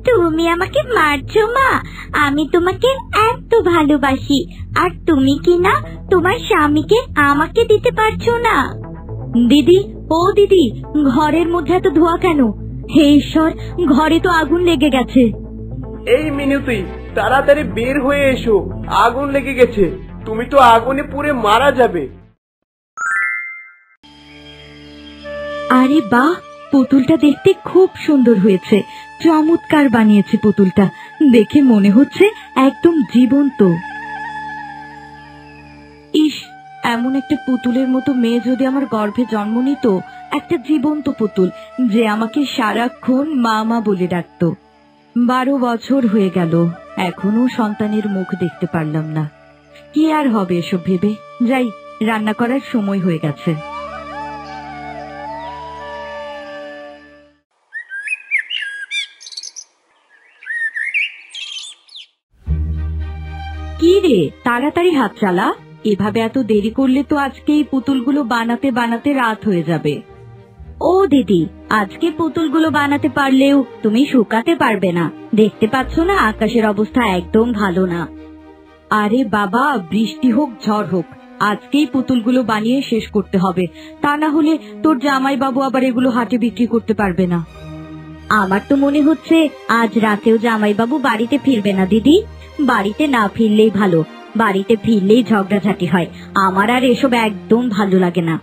তুমি আমাকে মারছো মা? আমি তোমাকে এত ভালোবাসি, আর তুমি কি না তোমার স্বামীকে আমাকে দিতে পারছো না? দিদি, ও দিদি, ঘরের মধ্যে এত ধোঁয়া কেন? হে ঈশ্বর, ঘরে তো আগুন লেগে গেছে। এই মিনতি, তাড়াতাড়ি বের হয়ে এসো, আগুন লেগে গেছে। তুমি তো আগুনে পুড়ে মারা যাবে। আরে বাহ, পুতুলটা দেখতে খুব সুন্দর হয়েছে। চমৎকার বানিয়েছে পুতুলটা, দেখে মনে হচ্ছে একদম জীবন্ত। ইস, এমন একটা পুতুলের মতো মেয়ে যদি আমার গর্ভে জন্ম নিত, একটা জীবন্ত পুতুল যে আমাকে সারাক্ষণ মা মা বলে ডাকতো। 12 বছর হয়ে গেল, এখনো সন্তানের মুখ দেখতে পারলাম না। কি আর হবে এসব ভেবে, যাই, রান্না করার সময় হয়ে গেছে। কি রে, তাড়াতাড়ি হাত চালা। এভাবে এত দেরি করলে তো আজকে এই পুতুলগুলো বানাতে বানাতে রাত হয়ে যাবে। ও দিদি, আজকে পুতুলগুলো বানাতে পারলেও তুমি শুকাতে পারবে না। দেখতে পাচ্ছ না আকাশের অবস্থা একদম ভালো না। আরে বাবা, বৃষ্টি হোক ঝড় হোক, আজকেই পুতুলগুলো বানিয়ে শেষ করতে হবে, তা না হলে তোর জামাইবাবু আবার এগুলো হাটে বিক্রি করতে পারবে না। আমার তো মনে হচ্ছে আজ রাতেও জামাইবাবু বাড়িতে ফিরবে না দিদি। বাড়িতে না ফিরলেই ভালো, বাড়িতে ফিরলেই ঝগড়াঝাটি হয়। আমার আর এসব একদম ভালো লাগে না।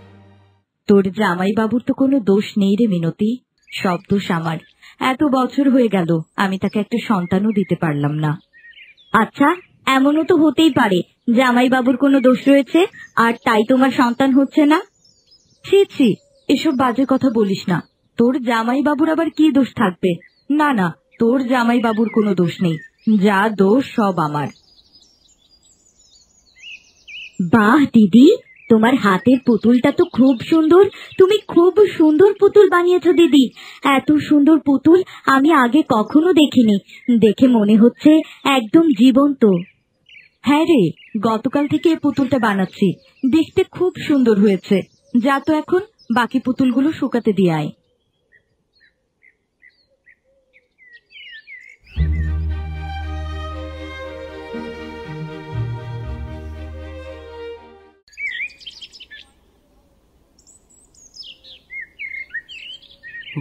তোর জামাইবাবুর তো কোনো দোষ নেই রে মিনতি, সব দোষ আমার। এত বছর হয়ে গেল, আমি তাকে একটা সন্তানও দিতে পারলাম না। আচ্ছা, এমনও তো হতেই পারে জামাইবাবুর কোনো দোষ রয়েছে, আর তাই তোমার সন্তান হচ্ছে না। ছি ছি, এসব বাজে কথা বলিস না। তোর জামাইবাবুর আবার কি দোষ থাকবে? না না, তোর জামাইবাবুর কোনো দোষ নেই, যা দোষ সব আমার। বাহ দিদি, তোমার হাতের পুতুলটা তো খুব সুন্দর। তুমি খুব সুন্দর পুতুল বানিয়েছো দিদি। এত সুন্দর পুতুল আমি আগে কখনো দেখিনি। দেখে মনে হচ্ছে একদম জীবন্ত। হ্যাঁ রে, গতকাল থেকে এই পুতুলটা বানাচ্ছি, দেখতে খুব সুন্দর হয়েছে। যা তো এখন বাকি পুতুলগুলো শুকাতে দিয়ে আয়।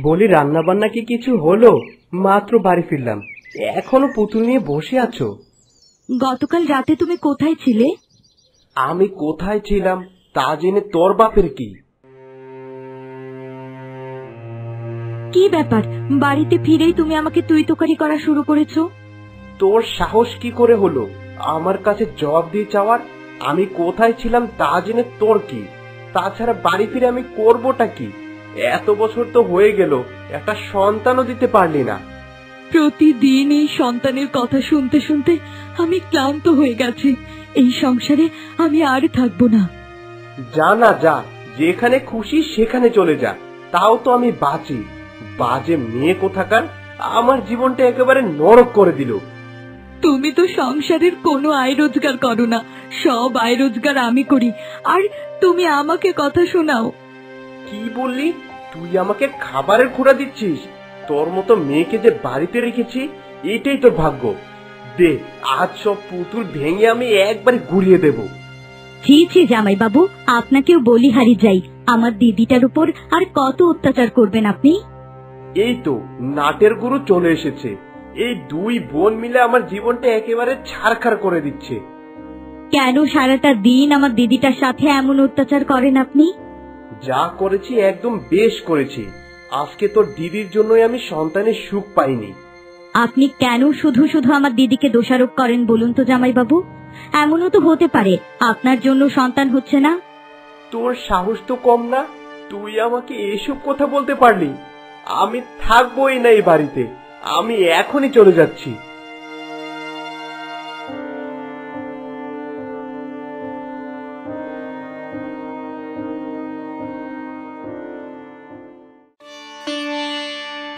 বলি, রান্না বান্না কি কিছু হলো? মাত্র বাড়ি ফিরলাম, এখনো পুতুল নিয়ে বসে আছো? গতকাল রাতে তুমি কোথায় ছিলে? আমি কোথায় ছিলাম তা জেনে তোর বাপের কি? কি ব্যাপার, বাড়িতে ফিরেই তুমি আমাকে তুই তোকারি করা শুরু করেছো? তোর সাহস কি করে হলো আমার কাছে জবাব দিয়ে চাওয়ার? আমি কোথায় ছিলাম তা জেনে তোর কি? তাছাড়া বাড়ি ফিরে আমি করবোটা কি? এত বছর তো হয়ে গেল, একটা সন্তানও দিতে পারলি না। প্রতিদিন এই সন্তানের কথা শুনতে শুনতে আমি ক্লান্ত হয়ে গেছি। এই সংসারে আমি আর থাকবো না। যা না যা, যেখানে খুশি সেখানে চলে যা, তাও তো আমি বাঁচি। বাজে মেয়ে কোথাকার, আমার জীবনটা একেবারে নরক করে দিল। তুমি তো সংসারের কোনো আয় রোজগার করো না, সব আয় রোজগার আমি করি, আর তুমি আমাকে কথা শোনাও। কি বললি? তুই আমাকে খাবারের খোঁড়া দিচ্ছিস? তোর মতো মেয়েকে যে বাড়িতে রেখেছি, এটাই তোর ভাগ্য। দে, আজ সব পুতুল ভেঙে আমি একবারে গুড়িয়ে দেব। ছি ছি জামাইবাবু, আপনাকেও বলিহারি যাই, আমার দিদিটার উপর আর কত অত্যাচার করবেন আপনি? এই তো নাটের গুরু চলে এসেছে। এই দুই বোন মিলে আমার জীবনটা একেবারে ছারখার করে দিচ্ছে। কেন সারাটা দিন আমার দিদিটার সাথে এমন অত্যাচার করেন আপনি? যা করেছি একদম বেশ করেছি। আজকে তোর দিদির জন্যই আমি সন্তানের সুখ পাইনি। আপনি কেন শুধু শুধু আমার দিদিকে দোষারোপ করেন বলুন তো জামাইবাবু? এমনও তো হতে পারে আপনার জন্য সন্তান হচ্ছে না। তোর সাহস তো কম না, তুই আমাকে এসব কথা বলতে পারলি? আমি থাকবোই না এই বাড়িতে, আমি এখনই চলে যাচ্ছি।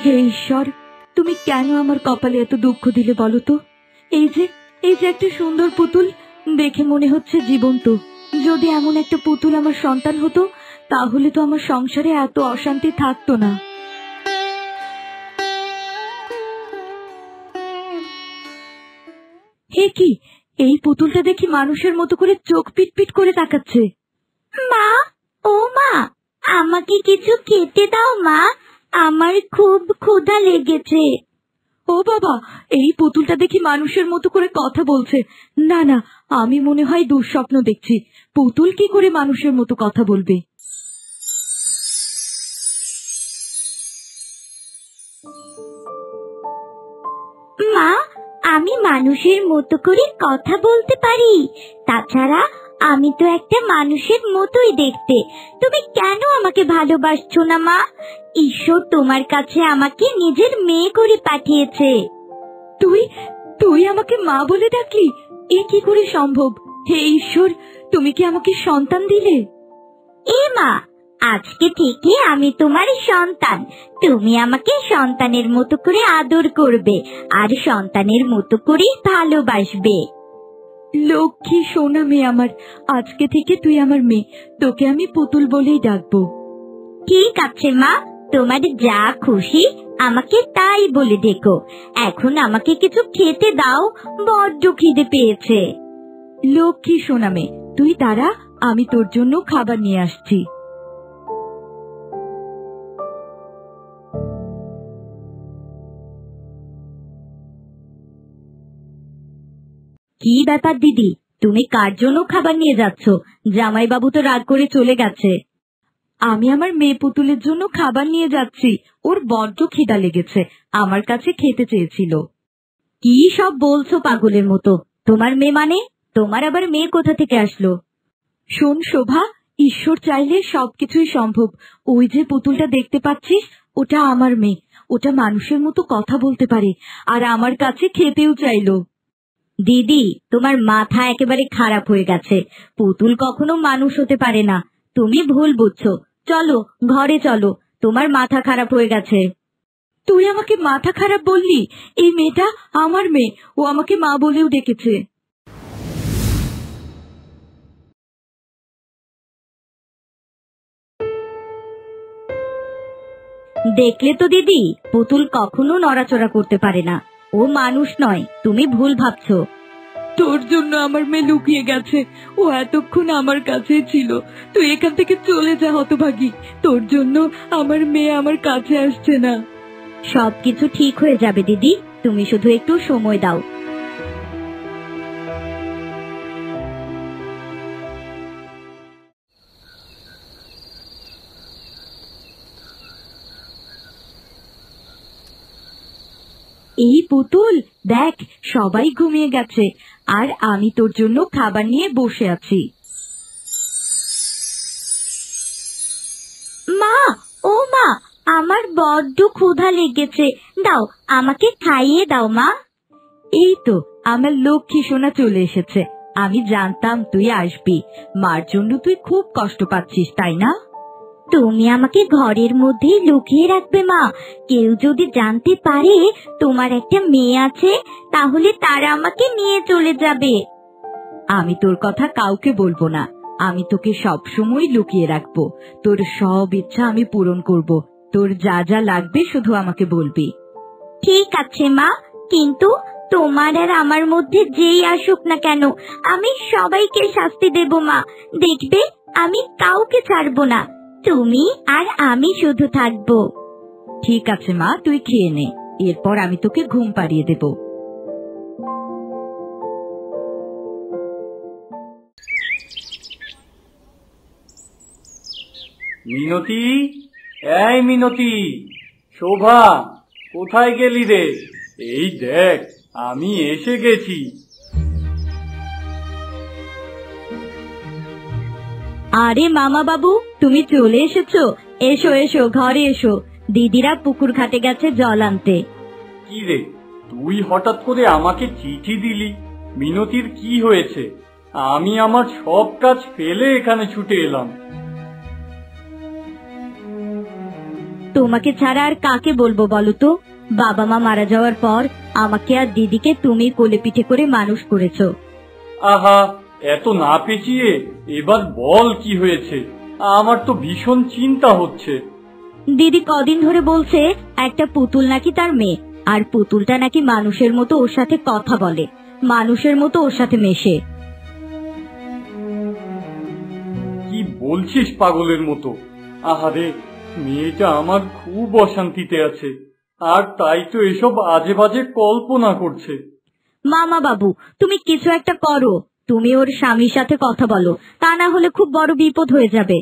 হে ঈশ্বর, তুমি কেন আমার কপালে এত দুঃখ দিলে বলো তো? এই যে একটা সুন্দর পুতুল, দেখে মনে হচ্ছে জীবন্ত। যদি এমন একটা পুতুল আমার সন্তান হতো, তাহলে তো আমার সংসারে এত অশান্তি থাকতো না। এ কি, এই পুতুলটা দেখি মানুষের মতো করে চোখ পিটপিট করে তাকাচ্ছে। মা, ও মা, আমাকে কিছু খেতে দাও মা, আমার খুব ক্ষুধা লেগেছে। ও বাবা, এই পুতুলটা দেখি মানুষের মতো করে কথা বলছে। না না, আমি মনে হয় দুঃস্বপ্ন দেখছি। পুতুল কি করে মানুষের মতো কথা বলবে? মা, আমি মানুষের মতো করে কথা বলতে পারি। তাছাড়া আমি তো একটা মানুষের মতোই দেখতে। তুমি কেন আমাকে ভালোবাসছো না মা? ঈশ্বর তোমার কাছে আমাকে নিজের মেয়ে করে পাঠিয়েছে। তুই তুই আমাকে মা বলে ডাকলি? এ কি করে সম্ভব? হে ঈশ্বর, তুমি কি আমাকে সন্তান দিলে? এ মা, আজকে থেকে আমি তোমার সন্তান। তুমি আমাকে সন্তানের মতো করে আদর করবে আর সন্তানের মতো করেই ভালোবাসবে। লক্ষ্মী সোনা মেয়ে আমার, আজকে থেকে তুই আমার মেয়ে। তোকে আমি পুতুল বলেই ডাকবো। ঠিক আছে মা, তোমার যা খুশি আমাকে তাই বলে ডেকো। এখন আমাকে কিছু খেতে দাও, বড্ড খিদে পেয়েছে। লক্ষ্মী সোনা মেয়ে, তুই দাঁড়া, আমি তোর জন্য খাবার নিয়ে আসছি। কি ব্যাপার দিদি, তুমি কার জন্য খাবার নিয়ে যাচ্ছ? জামাইবাবু তো রাগ করে চলে গেছে। আমি আমার মেয়ে পুতুলের জন্য খাবার নিয়ে যাচ্ছি। ওর বড্ড খিদা লেগেছে, আমার কাছে খেতে চেয়েছিল। কি সব বলছো পাগলের মতো? তোমার মেয়ে মানে? তোমার আবার মেয়ে কোথা থেকে আসলো? শোন শোভা, ঈশ্বর চাইলে সবকিছুই সম্ভব। ওই যে পুতুলটা দেখতে পাচ্ছিস, ওটা আমার মেয়ে। ওটা মানুষের মতো কথা বলতে পারে, আর আমার কাছে খেতেও চাইলো। দিদি, তোমার মাথা একেবারে খারাপ হয়ে গেছে। পুতুল কখনো মানুষ হতে পারে না। তুমি ভুল বুঝছো। চলো ঘরে চলো, তোমার মাথা খারাপ হয়ে গেছে। তুই আমাকে মাথা খারাপ বললি? এই মেয়েটা আমার মেয়ে, ও আমাকে মা বলেও ডেকেছে। দেখলে তো দিদি, পুতুল কখনো নড়াচড়া করতে পারে না। ও মানুষ নয়, তুমি ভুল ভাবছো। তোর জন্য আমার মেয়ে লুকিয়ে গেছে, ও এতক্ষণ আমার কাছে ছিল। তুই এখান থেকে চলে যা হতভাগী, তোর জন্য আমার মেয়ে আমার কাছে আসছে না। সবকিছু ঠিক হয়ে যাবে দিদি, তুমি শুধু একটু সময় দাও। এই পুতুল দেখ, সবাই ঘুমিয়ে গেছে, আর আমি তোর জন্য খাবার নিয়ে বসে আছি। মা, ও মা, আমার বড্ড ক্ষুধা লেগেছে, দাও আমাকে খাইয়ে দাও মা। এই তো আমার লক্ষ্মী সোনা চলে এসেছে। আমি জানতাম তুই আসবি। মার জন্য তুই খুব কষ্ট পাচ্ছিস, তাই না? তুমি আমাকে ঘরের মধ্যেই লুকিয়ে রাখবে মা। কেউ যদি জানতে পারে তোমার একটা মেয়ে আছে, তাহলে তারা আমাকে নিয়ে চলে যাবে। আমি তোর কথা কাউকে বলবো না। আমি তোকে সব সময় লুকিয়ে রাখবো। তোর সব ইচ্ছা আমি পূরণ করব। তোর যা যা লাগবে শুধু আমাকে বলবি। ঠিক আছে মা, কিন্তু তোমার আর আমার মধ্যে যেই আসুক না কেন, আমি সবাইকে শাস্তি দেব মা। দেখবে, আমি কাউকে ছাড়বো না। তুমি আর আমি শুধু থাকবো। ঠিক আছে মা, তুই খেয়ে নে, এরপর আমি তোকে ঘুম পাড়িয়ে দেব। মিনতি, এই মিনতি, শোভা, কোথায় গেলি রে? এই দেখ, আমি এসে গেছি। আরে মামা বাবু, তুমি চলে এসেছো। এসো এসো, ঘরে এসো। দিদিরা পুকুর ঘাটে গেছে জল আনতে। কি রে, তুই হঠাৎ করে আমাকে চিঠি দিলি? মিনতির কি হয়েছে? আমি আমার সব কাজ ফেলে এখানে ছুটে এলাম। তোমাকে ছাড়া আর কাকে বলবো বলো তো? বাবা মা মারা যাওয়ার পর আমাকে আর দিদিকে তুমি কোলে পিঠে করে মানুষ করেছো। আহা, এত না পেঁচিয়ে এবার বল কি হয়েছে? আমার তো ভীষণ চিন্তা হচ্ছে। দিদি কদিন ধরে বলছে একটা পুতুল নাকি তার মেয়ে, আর পুতুলটা নাকি মানুষের মতো ওর সাথে কথা বলে। মানুষের মতো ওর সাথে মেশে। কি বলছিস পাগলের মতো? আহারে, মেয়েটা আমার খুব অশান্তিতে আছে, আর তাই তো এসব আজে বাজে কল্পনা করছে। মামা বাবু, তুমি কিছু একটা করো। তুমি ওর স্বামীর সাথে কথা বলো, তা না হলে খুব বড় বিপদ হয়ে যাবে।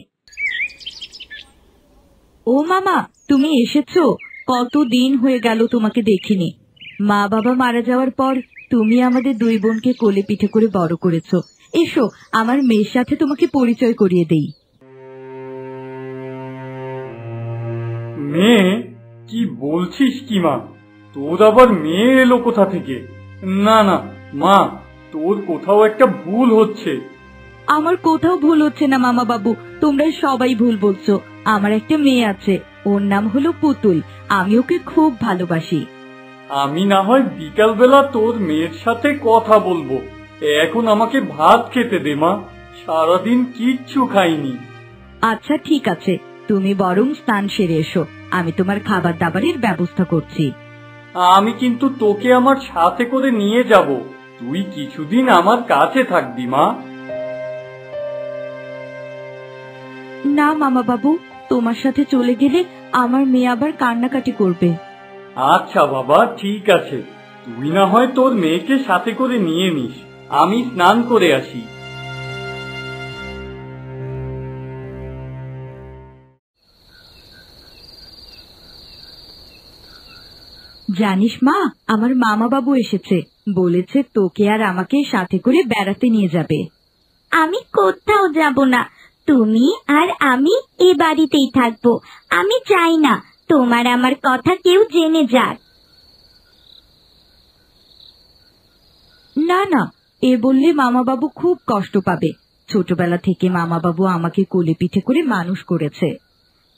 ও মামা, তুমি এসেছো? কতদিন হয়ে গেল তোমাকে দেখিনি। মা বাবা মারা যাওয়ার পর তুমি আমাদের দুই বোনকে কোলে পিঠে করে বড় করেছো। এসো, আমার মেয়ের সাথে তোমাকে পরিচয় করিয়ে দেই। মেয়ে? কি বলছিস কি মা? তোর আবার মেয়ে এলো কোথা থেকে? না না মা, তোর কোথাও একটা ভুল হচ্ছে। আমার কোথাও ভুল হচ্ছে না মামা বাবু, তোমরা সবাই ভুল বলছো। আমার একটা মেয়ে আছে, ওর নাম হলো পুতুল। আমি ওকে খুব ভালোবাসি। আমি না হয় বিকাল বেলা তোর মেয়ের সাথে কথা বলবো, এখন আমাকে ভাত খেতে দে মা, সারাদিন কিচ্ছু খাইনি। আচ্ছা ঠিক আছে, তুমি বরং স্নান সেরে এসো, আমি তোমার খাবার দাবারের ব্যবস্থা করছি। আমি কিন্তু তোকে আমার সাথে করে নিয়ে যাব, তুই কিছুদিন আমার কাছে থাকবি মা। না মামা বাবু, তোমার সাথে চলে গেলে আমার মেয়ে আবার কান্নাকাটি করবে। আচ্ছা বাবা, ঠিক আছে, তুই না হয় তোর মেয়েকে সাথে করে নিয়ে নিস, আমি স্নান করে আসি। জানিস মা, আমার মামা বাবু এসেছে, বলেছে তোকে আর আমাকে সাথে করে বেড়াতে নিয়ে যাবে। আমি কোথাও যাব না, তুমি আর আমি এ বাড়িতেই থাকবো। আমি চাই না তোমার আমার কথা কেউ জেনে যাক। না না, এ বললে মামা বাবু খুব কষ্ট পাবে। ছোটবেলা থেকে মামা বাবু আমাকে কোলে পিঠে করে মানুষ করেছে।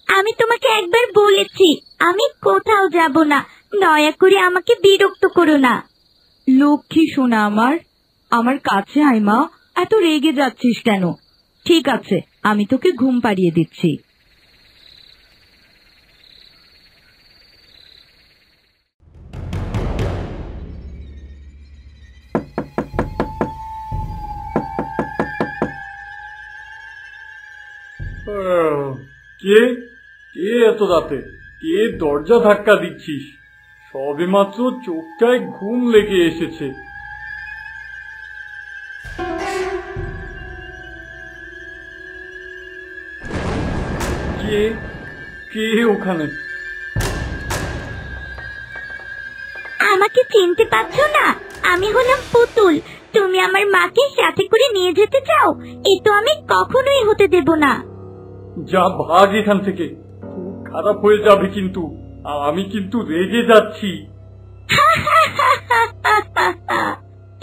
আমি তোমাকে একবার বলেছি আমি কোথাও যাব না, দয়া করে আমাকে বিরক্ত করো না। লক্ষ্মী সোনা আমার, আমার কাছে আয় মা, এত রেগে যাচ্ছিস কেন? ঠিক আছে, আমি তোকে ঘুম পাড়িয়ে দিচ্ছি। কে কে এত রাতে? কে দরজা ধাক্কা দিচ্ছিস? সবে মাত্র চোখটায় ঘুম লেগে এসেছে। কে কে ওখানে? আমাকে চিনতে পারছো না? আমি হলাম পুতুল। তুমি আমার মাকে সাথে করে নিয়ে যেতে চাও? এ তো আমি কখনোই হতে দেব না। যা, ভাগ এখান থেকে, খুব খারাপ হয়ে যাবে কিন্তু, আমি কিন্তু রেগে যাচ্ছি।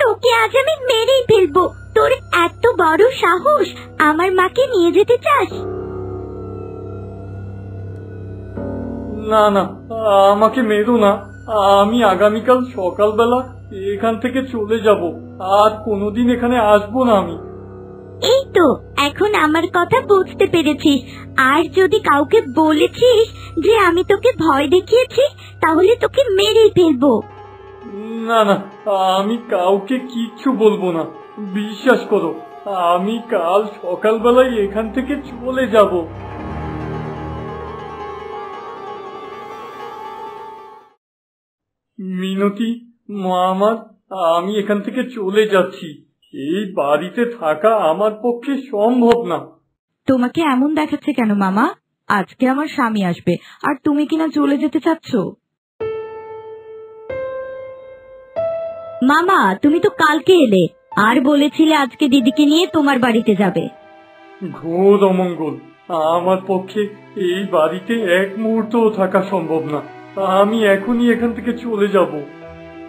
তোকে আজ আমি মেরেই ফেলবো। তোর এত বড় সাহস, আমার মাকে নিয়ে যেতে চাস? না না, আমাকে মেরো না, আমি আগামীকাল সকালবেলা এখান থেকে চলে যাব, আর কোনোদিন এখানে আসবো না আমি। এই তো এখন আমার কথা বুঝতে পেরেছিস। আর যদি কাউকে বলেছিস যে আমি তোকে ভয় দেখিয়েছি, তাহলে তোকে মেরেই ফেলবো। না না, আমি কাউকে কিচ্ছু বলবো না, বিশ্বাস করো, আমি কাল সকালবেলায় এখান থেকে চলে যাব। মিনতি, মা আমার, আমি এখান থেকে চলে যাচ্ছি, এই বাড়িতে থাকা আমার পক্ষে সম্ভব না। তোমাকে এমন দেখাচ্ছে কেন মামা? আজকে আমার স্বামী আসবে, আর তুমি কিনা চলে যেতে চাচ্ছ? মামা, তুমি তো কালকে এলে, আর বলেছিলে আজকে দিদিকে নিয়ে তোমার বাড়িতে যাবে। ঘোর অমঙ্গল, আমার পক্ষে এই বাড়িতে এক মুহূর্তও থাকা সম্ভব না, আমি এখনই এখান থেকে চলে যাব।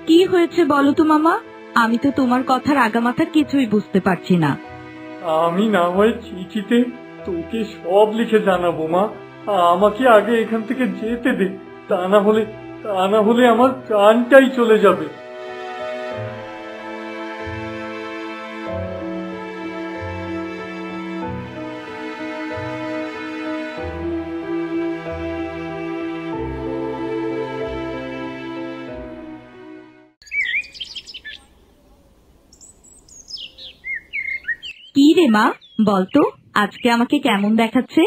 কি হয়েছে বলো তো মামা? আমি তো তোমার কথার আগামাথা কিছুই বুঝতে পারছি না। আমি না হয় চিঠিতে তোকে সব লিখে জানাবো মা, আমাকে আগে এখান থেকে যেতে দে, তা না হলে আমার প্রাণটাই চলে যাবে। কি রে মা, বলতো আজকে আমাকে কেমন দেখাচ্ছে?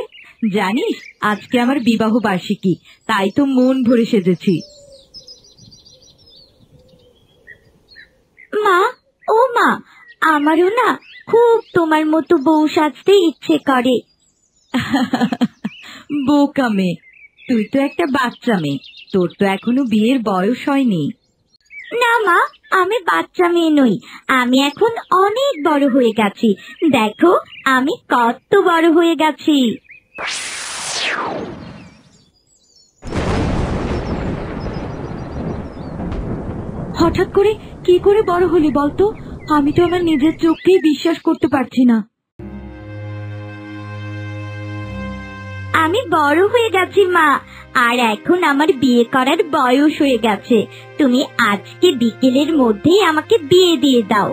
জানিস আজকে আমার বিবাহ বার্ষিকী, তাই তো মন ভরে সেজেছি। মা, ও মা, আমারও না খুব তোমার মতো বউ সাজতে ইচ্ছে করে। বোকা মেয়ে, তুই তো একটা বাচ্চা মেয়ে, তোর তো এখনো বিয়ের বয়স হয়নি। না মা, আমি বাচ্চা মেয়ে নই, আমি এখন অনেক বড় হয়ে গেছি। দেখো আমি কত বড় হয়ে গেছি। হঠাৎ করে কি করে বড় হলি বলতো? আমি তো আমার নিজের চোখকেই বিশ্বাস করতে পারছি না। আমি বড় হয়ে গেছি মা, আর এখন আমার বিয়ে করার বয়স হয়ে গেছে। তুমি আজকে বিকেলের মধ্যেই আমাকে বিয়ে দিয়ে দাও।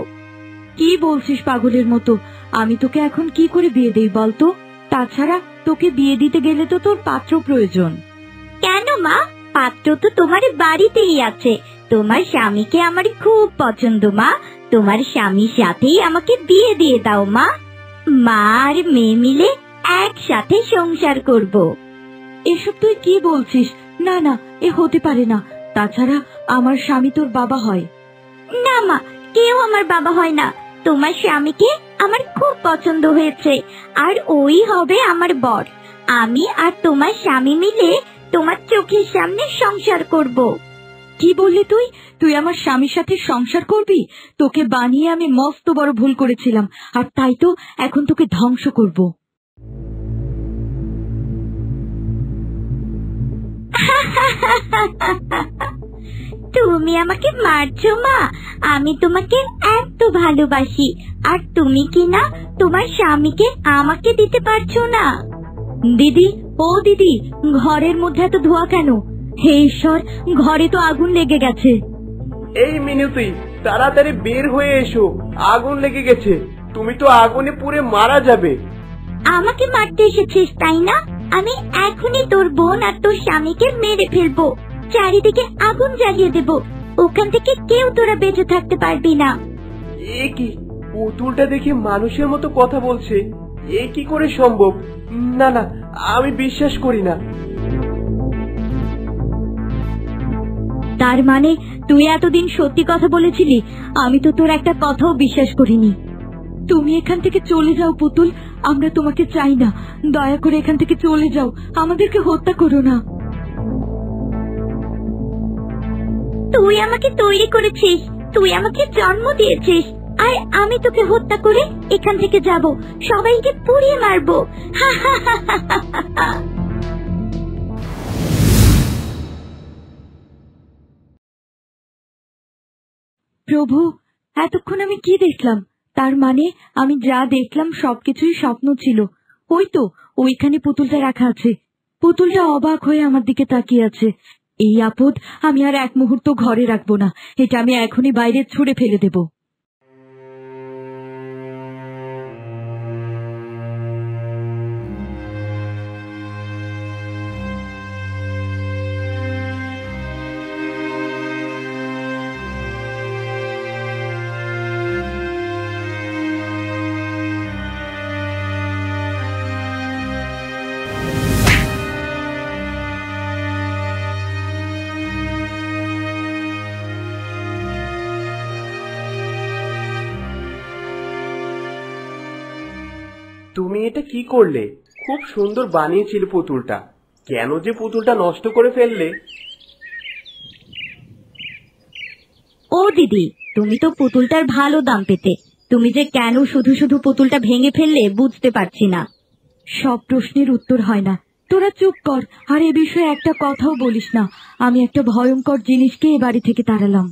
কি বলছিস পাগলের মতো? আমি তোকে এখন কি করে বিয়ে দেই বলতো? তাছাড়া তোকে বিয়ে দিতে গেলে তো তোর পাত্র প্রয়োজন। কেন মা, পাত্র তো তোমার বাড়িতেই আছে। তোমার স্বামীকে আমার খুব পছন্দ মা, তোমার স্বামীর সাথেই আমাকে বিয়ে দিয়ে দাও মা। মা আর মেয়ে মিলে একসাথে সংসার করব। এসব তুই কি বলছিস? না না, এ হতে পারে না। তাছাড়া আমার স্বামী তোর বাবা হয়। না মা, কেউ আমার বাবা হয় না। তোমার স্বামীকে আমার খুব পছন্দ হয়েছে, আর ওই হবে আমার বর। আমি আর তোমার স্বামী মিলে তোমার চোখের সামনে সংসার করব। কি বললি তুই? তুই আমার স্বামীর সাথে সংসার করবি? তোকে বানিয়ে আমি মস্ত বড় ভুল করেছিলাম, আর তাই তো এখন তোকে ধ্বংস করব। তুমি আমাকে মারছো মা? আমি তোমাকে এত ভালোবাসি, আর তুমি কি না তোমার স্বামীকে আমাকে দিতে পারছো না? দিদি, ও দিদি, ঘরের মধ্যে এত ধোঁয়া কেন? হে ঈশ্বর, ঘরে তো আগুন লেগে গেছে। এই মিনতি, তাড়াতাড়ি বের হয়ে এসো, আগুন লেগে গেছে। তুমি তো আগুনে পুড়ে মারা যাবে। আমাকে মারতে এসেছিস তাই না? আমি এখনই তোর বোন আর তোর স্বামীকে মেরে ফেলবো, চারিদিকে আগুন জ্বালিয়ে দেব। ওখান থেকে কেউ তোরা বেঁচে থাকতে পারবি না। এ কি, পুতুলটা দেখে মানুষের মতো কথা বলছে। এ কি করে সম্ভব? না না, আমি বিশ্বাস করি না। তার মানে তুই এতদিন সত্যি কথা বলেছিলি? আমি তো তোর একটা কথাও বিশ্বাস করিনি। তুমি এখান থেকে চলে যাও পুতুল, আমরা তোমাকে চাই না। দয়া করে এখান থেকে চলে যাও, আমাদেরকে হত্যা করো না। তুই আমাকে তৈরি করেছিস, তুই আমাকে জন্ম দিয়েছিস, আর আমি তোকে হত্যা করে এখান থেকে যাব, সবাইকে পুড়িয়ে মারবো। প্রভু, এতক্ষণ আমি কি দেখলাম? তার মানে আমি যা দেখলাম সবকিছুই স্বপ্ন ছিল। ওই তো ওইখানে পুতুলটা রাখা আছে। পুতুলটা অবাক হয়ে আমার দিকে তাকিয়ে আছে। এই আপদ আমি আর এক মুহূর্ত ঘরে রাখবো না, এটা আমি এখনই বাইরে ছুঁড়ে ফেলে দেব। তুমি এটা কি করলে? খুব সুন্দর বানিয়েছিল পুতুলটা, কেন যে পুতুলটা নষ্ট করে ফেললে? ও দিদি, তুমি তো পুতুলটার ভালো দাম পেতে, তুমি যে কেন শুধু শুধু পুতুলটা ভেঙে ফেললে বুঝতে পারছি না। সব প্রশ্নের উত্তর হয় না, তোরা চুপ কর, আর এ বিষয়ে একটা কথাও বলিস না। আমি একটা ভয়ঙ্কর জিনিসকে এ বাড়ি থেকে তাড়ালাম।